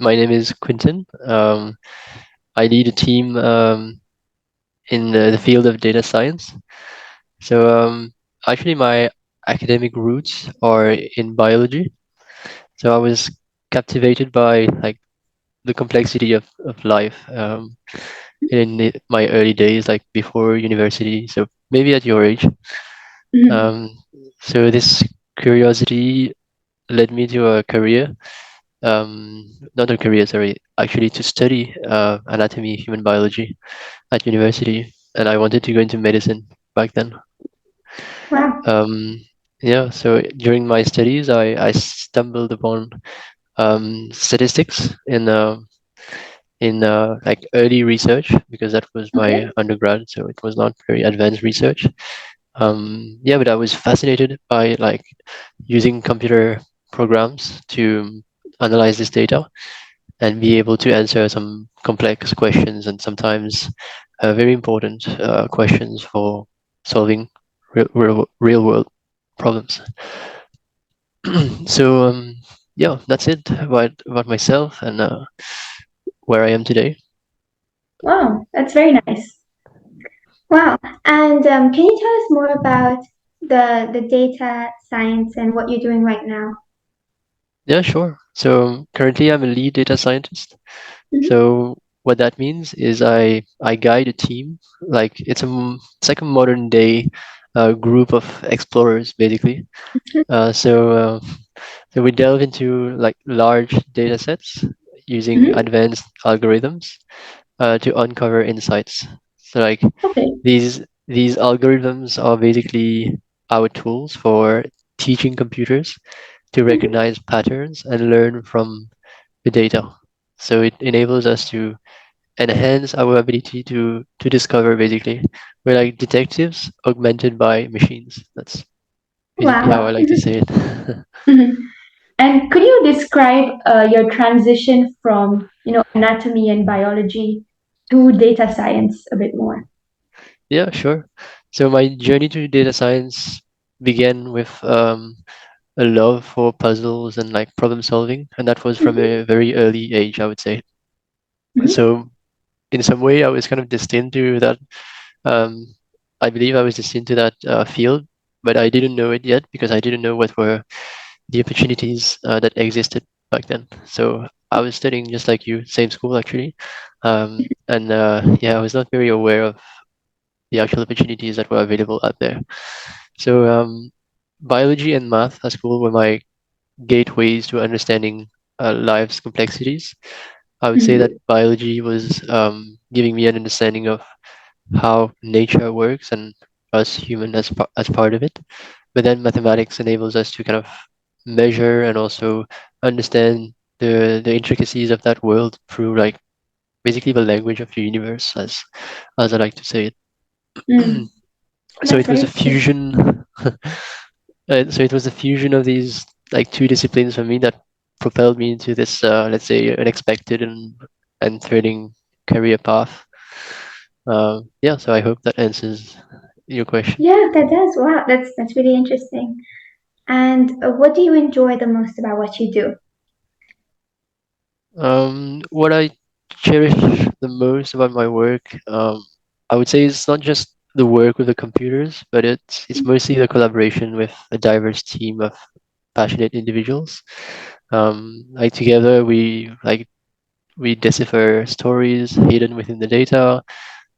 my name is Quentin. I lead a team in the field of data science. So actually, my academic roots are in biology. So I was captivated by like the complexity of life in my early days, like before university. So maybe at your age. Mhm. Um, so this curiosity led me to a career, not a career, sorry, actually to study anatomy, human biology at university, and I wanted to go into medicine back then. Wow. Um, yeah, so during my studies, I stumbled upon statistics in like early research because that was my Okay. undergrad, so it was not very advanced research. Yeah, but I was fascinated by like using computer programs to analyze this data and be able to answer some complex questions and sometimes very important questions for solving real world problems. So yeah, that's it about myself and where I am today. Wow, that's very nice. Wow. And can you tell us more about the data science and what you're doing right now? Yeah, sure. So currently I'm a lead data scientist. Hmm. So what that means is I guide a team, like it's like a modern day group of explorers basically. Uh, so uh, so we delve into like large data sets using Hmm. advanced algorithms to uncover insights. So like Okay. these algorithms are basically our tools for teaching computers to Hmm. recognize patterns and learn from the data. So it enables us to enhance our ability to discover basically. We're like detectives augmented by machines. That's basically how Wow. I like to say it. Mhm. And could you describe your transition from, anatomy and biology to data science a bit more? Yeah, sure. So my journey to data science began with a love for puzzles and like problem solving, and that was from Hmm. a very early age, I would say. Hmm. So in some way, I was kind of destined to that. Um, I believe I was destined to that field, but I didn't know it yet because I didn't know what were the opportunities that existed back then. So I was studying just like you, same school actually, and yeah, I was not very aware of the actual opportunities that were available out there. So biology and math at school were my gateways to understanding life's complexities. I would say that Hmm. biology was giving me an understanding of how nature works and us human as part of it. But then mathematics enables us to kind of measure and also understand the intricacies of that world through like basically the language of the universe, as I like to say it. Mm. So That's it was a very cool. fusion. So it was a fusion of these like two disciplines for me that propelled me into this, let's say, unexpected and thrilling career path. Yeah, so I hope that answers your question. Yeah, that does. Wow, that's really interesting. And what do you enjoy the most about what you do? What I cherish the most about my work, I would say it's not just the work with the computers, but it's mostly the collaboration with a diverse team of passionate individuals. Like together we decipher stories hidden within the data,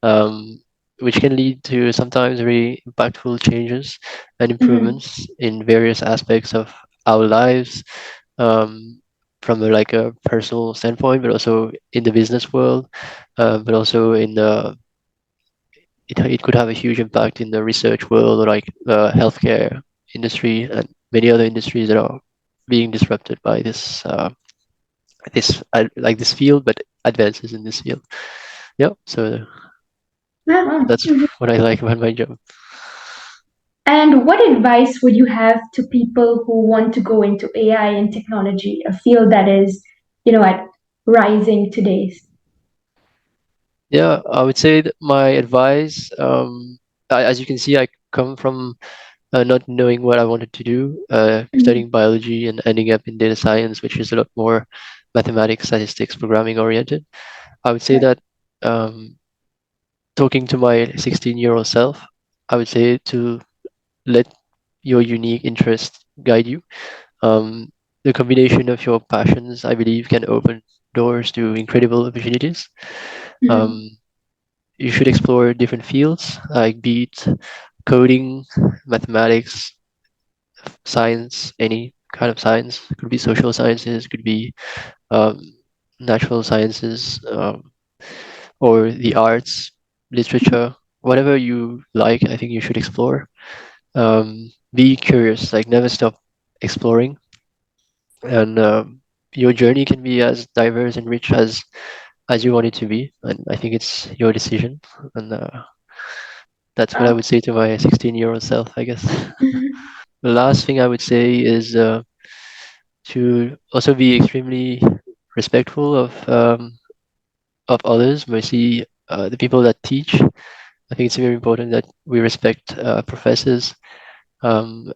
um, which can lead to sometimes very impactful changes and Hmm. improvements in various aspects of our lives, from like a personal standpoint, but also in the business world, but also in it could have a huge impact in the research world or like the healthcare industry and many other industries that are being disrupted by like this field, but advances in this field. Yeah, so Wow. that's Mhm. what I like about my job. And what advice would you have to people who want to go into AI and technology, a field that is, at rising today's? Yeah, I would say that my advice, as you can see, I come from not knowing what I wanted to do, Mhm. studying biology and ending up in data science, which is a lot more mathematics, statistics, programming oriented. I would say Right. that talking to my 16-year-old self, I would say to let your unique interest guide you. Um, the combination of your passions, I believe, can open doors to incredible opportunities. Mhm. Um, you should explore different fields like be it coding, mathematics, science, any kind of science. Could be social sciences, could be um, natural sciences, or the arts, literature, whatever you like. I think you should explore. Be curious, like never stop exploring, and your journey can be as diverse and rich as you want it to be. And I think it's your decision. And that's what I Oh. would say to my 16-year-old self, I guess. Mhm. The last thing I would say is to also be extremely respectful of others, mostly the people that teach. I think it's very important that we respect professors. Um,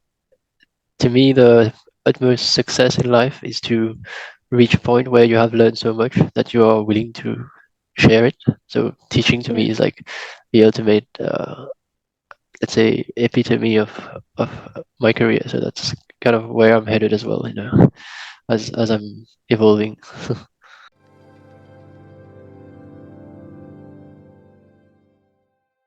to me, the utmost success in life is to reach a point where you have learned so much that you are willing to share it. So teaching to Yeah. me is like the ultimate, let's say, epitome of my career. So that's kind of where I'm headed as well, as I'm evolving.